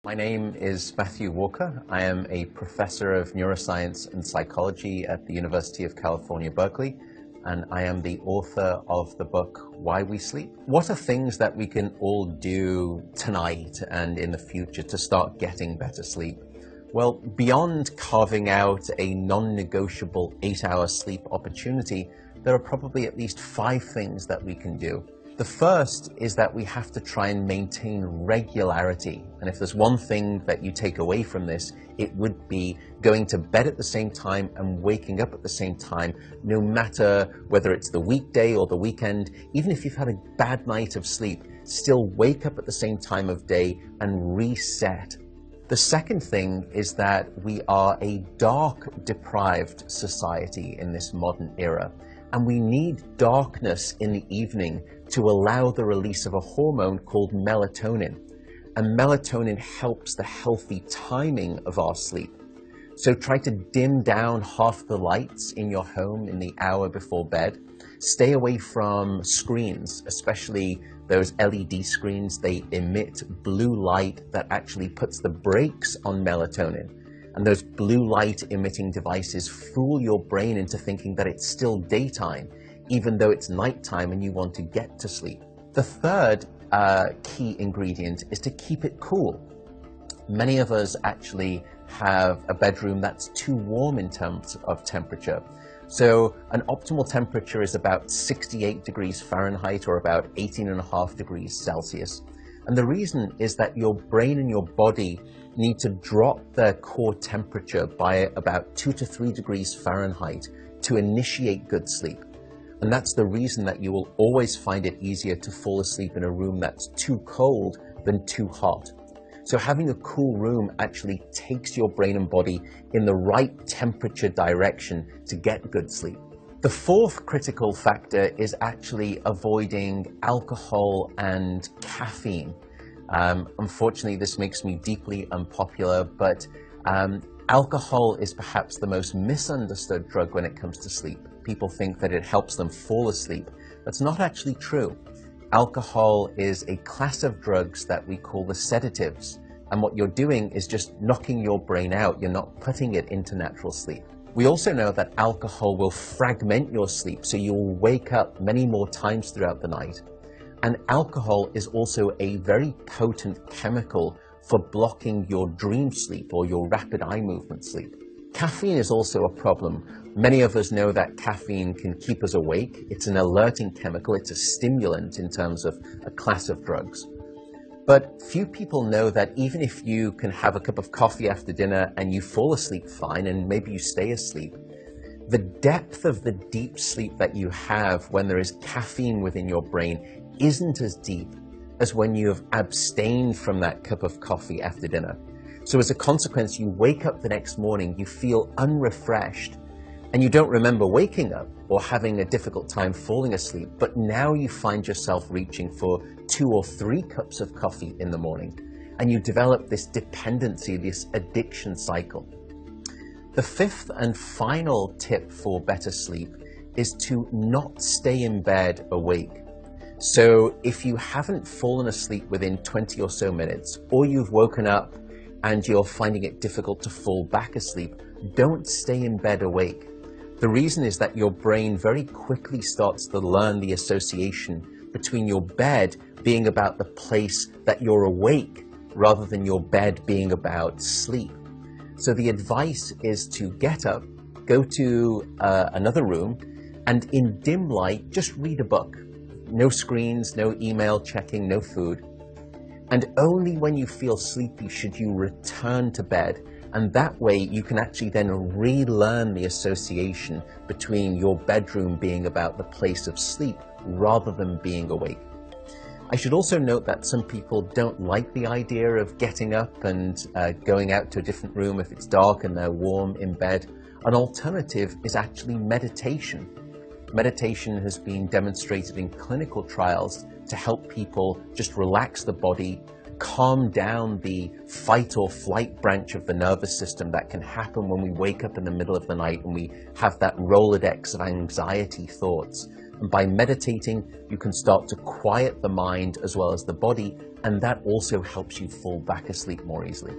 My name is Matthew Walker. I am a professor of neuroscience and psychology at the University of California, Berkeley, and I am the author of the book, Why We Sleep. What are things that we can all do tonight and in the future to start getting better sleep? Well, beyond carving out a non-negotiable 8-hour sleep opportunity, there are probably at least 5 things that we can do. The first is that we have to try and maintain regularity. And if there's one thing that you take away from this, it would be going to bed at the same time and waking up at the same time, no matter whether it's the weekday or the weekend. Even if you've had a bad night of sleep, still wake up at the same time of day and reset. The second thing is that we are a dark-deprived society in this modern era. And we need darkness in the evening to allow the release of a hormone called melatonin. And melatonin helps the healthy timing of our sleep. So try to dim down half the lights in your home in the hour before bed. Stay away from screens, especially those LED screens. They emit blue light that actually puts the brakes on melatonin. And those blue light emitting devices fool your brain into thinking that it's still daytime, even though it's nighttime and you want to get to sleep. The third key ingredient is to keep it cool. Many of us actually have a bedroom that's too warm in terms of temperature. So an optimal temperature is about 68 degrees Fahrenheit or about 18.5 degrees Celsius. And the reason is that your brain and your body need to drop their core temperature by about 2 to 3 degrees Fahrenheit to initiate good sleep. And that's the reason that you will always find it easier to fall asleep in a room that's too cold than too hot. So having a cool room actually takes your brain and body in the right temperature direction to get good sleep. The fourth critical factor is actually avoiding alcohol and caffeine. Unfortunately, this makes me deeply unpopular, but alcohol is perhaps the most misunderstood drug when it comes to sleep. People think that it helps them fall asleep. That's not actually true. Alcohol is a class of drugs that we call the sedatives. And what you're doing is just knocking your brain out. You're not putting it into natural sleep. We also know that alcohol will fragment your sleep, so you'll wake up many more times throughout the night. And alcohol is also a very potent chemical for blocking your dream sleep or your rapid eye movement sleep. Caffeine is also a problem. Many of us know that caffeine can keep us awake. It's an alerting chemical. It's a stimulant in terms of a class of drugs. But few people know that even if you can have a cup of coffee after dinner and you fall asleep fine and maybe you stay asleep, the depth of the deep sleep that you have when there is caffeine within your brain isn't as deep as when you have abstained from that cup of coffee after dinner. So as a consequence, you wake up the next morning, you feel unrefreshed, and you don't remember waking up or having a difficult time falling asleep, but now you find yourself reaching for 2 or 3 cups of coffee in the morning, and you develop this dependency, this addiction cycle. The fifth and final tip for better sleep is to not stay in bed awake. So if you haven't fallen asleep within 20 or so minutes, or you've woken up and you're finding it difficult to fall back asleep, don't stay in bed awake. The reason is that your brain very quickly starts to learn the association between your bed being about the place that you're awake rather than your bed being about sleep. So the advice is to get up, go to another room, and in dim light, just read a book. No screens, no email checking, no food. And only when you feel sleepy should you return to bed. And that way you can actually then relearn the association between your bedroom being about the place of sleep rather than being awake. I should also note that some people don't like the idea of getting up and going out to a different room if it's dark and they're warm in bed. An alternative is actually meditation. Meditation has been demonstrated in clinical trials to help people just relax the body, calm down the fight or flight branch of the nervous system that can happen when we wake up in the middle of the night and we have that Rolodex of anxiety thoughts. And by meditating, you can start to quiet the mind as well as the body, and that also helps you fall back asleep more easily.